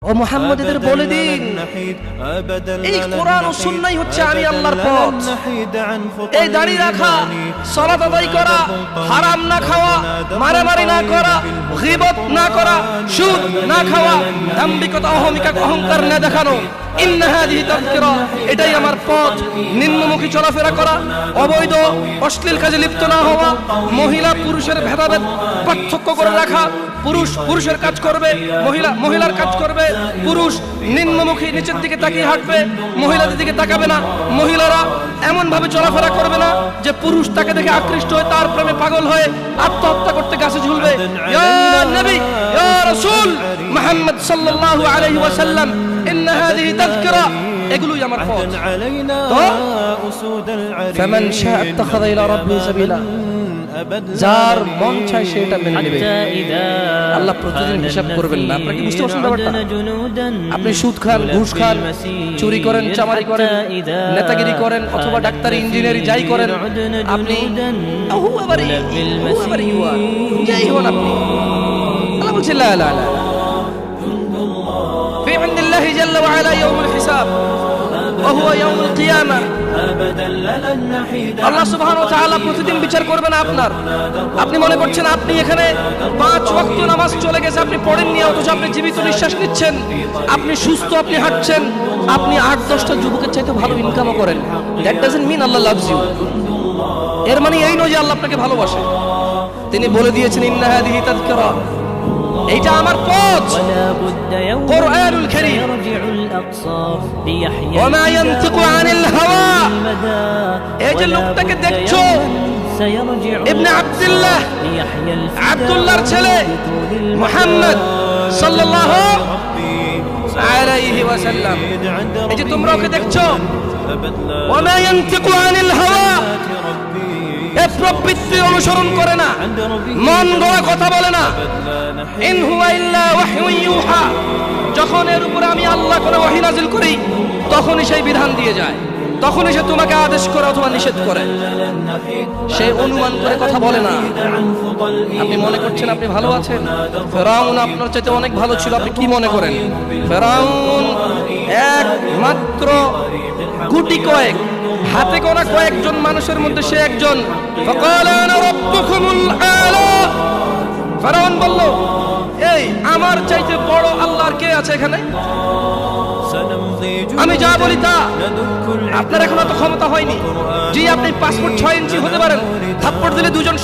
ও মুহাম্মদ এদের বলে দিন এই কোরআন ও সুন্নাহই হচ্ছে আমি আল্লাহর পথ। এই দাঁড়িয়ে রাখা, সালাত আদায় করা, হারাম না খাওয়া, মারামারি না করা, গীবত না করা, সুদ না খাওয়া, দাম্ভিকতা অহংকার না দেখানো, ইন্না হাযিহি তাযকিরা, এটাই আমার পথ। নিম্নমুখী চলাফেরা করা, অবৈধ অশ্লীল কাজে লিপ্ত না হওয়া, মহিলা পুরুষের ভেদাভেদ পার্থক্য করে রাখা, পুরুষ পুরুষের কাজ করবে, মহিলা মহিলার কাজ করবে, পুরুষ নিম্নমুখী নিচের দিকে তাকিয়ে হাঁটবে, মহিলাদের দিকে তাকাবে না, মহিলারা এমন ভাবে চলাফেরা করবে না যে পুরুষ তাকে দেখে আকৃষ্ট হয়ে তার প্রেমে পাগল হয়ে আত্মহত্যা করতে গাছে ঝুলবে। ইয়া নবী, ইয়া রাসূল মুহাম্মদ সাল্লাল্লাহু আলাইহি ওয়াসাল্লাম, ইন্না হাযিহি তাযকিরা, এগুলোই আমার পথ। তো ফামান শাআ ইত্তাখাযা ইলা রাব্বিহি সাবিলা, যার মন চায় সেটা মেনে নেবে। আল্লাহ প্রতিদিন হিসাব করবেন না। আপনাকে বুঝতে পারছেন ব্যাপারটা? আপনি সুদ খান, ঘুষ খান, চুরি করেন, চামারি করেন, নেতাগিরি করেন, অথবা ডাক্তারি, ইঞ্জিনিয়ারিং যাই করেন, আপনি যাই হন, আপনি আল্লাহ বলছে লা লা লা ফি ইনদিল্লাহি জাল্লা ওয়া আলা ইয়াউমুল হিসাব ওয়া হুয়া ইয়াউমুল কিয়ামা। আল্লাহ সুবহানাহু ওয়া তাআলা প্রতিদিন বিচার করবেন আপনার। আপনি মনে করছেন আপনি এখানে 5 ওয়াক্ত নামাজ চলে গেছে, আপনি পড়েননি, অথচ আপনি জীবিত নিঃশ্বাস নিচ্ছেন, আপনি সুস্থ, আপনি হাঁটছেন, আপনি 8-10টা যুবকের চাইতে ভালো ইনকামও করেন। That doesn't mean Allah loves you. এর মানে এই নয় যে আল্লাহ আপনাকে ভালোবাসে। তিনি বলে দিয়েছেন ইন্না হাযিহি তাযকিরা, এইটা আমার পথ। কুরআনুল কারীম, ওয়া মা ইয়ানতিকু আনিল হাওয়া, এই যে লোকটাকে দেখছো, ইবনে আব্দুল্লাহ, আব্দুল্লাহর ছেলে মুহাম্মদ সাল্লাল্লাহু আলাইহি ওয়াসাল্লাম, এই যে তোমরা ওকে দেখছো, ওয়া মা ইয়ানতিকু আনিল হাওয়া, এ প্রবৃত্তি অনুসরণ করে না, মন গড়া কথা বলে না। ইন হুয়া ইল্লা ওয়াহয়ুন ইউহা, যখন এর উপরে আমি আল্লাহ করে ওহী নাযিল করি তখনই সেই বিধান দিয়ে যায়, তখনই সে তোমাকে আদেশ করে অথবা নিষেধ করে। সে অনুমান করে কথা বলে না। আপনি মনে করছেন আপনি ভালো আছেন? ফেরাউন আপনার চাইতে অনেক ভালো ছিল। আপনি কি মনে করেন? ফেরাউন একমাত্র গুটি কয়েক, হাতে গোনা কয়েকজন মানুষের মধ্যে সে একজন। ফাকালা আনা রাব্বুকুমুল আলা, ফেরাউন বলল, এই আমার চাইতে বড় আল্লাহর কে আছে এখানে? আমি যা বলি তা। আপনার এখন অত ক্ষমতা হয়নি। জি, আপনি পাসপোর্ট 6 ইঞ্চি হতে পারেন, থাপ্পড় দিলে দুজন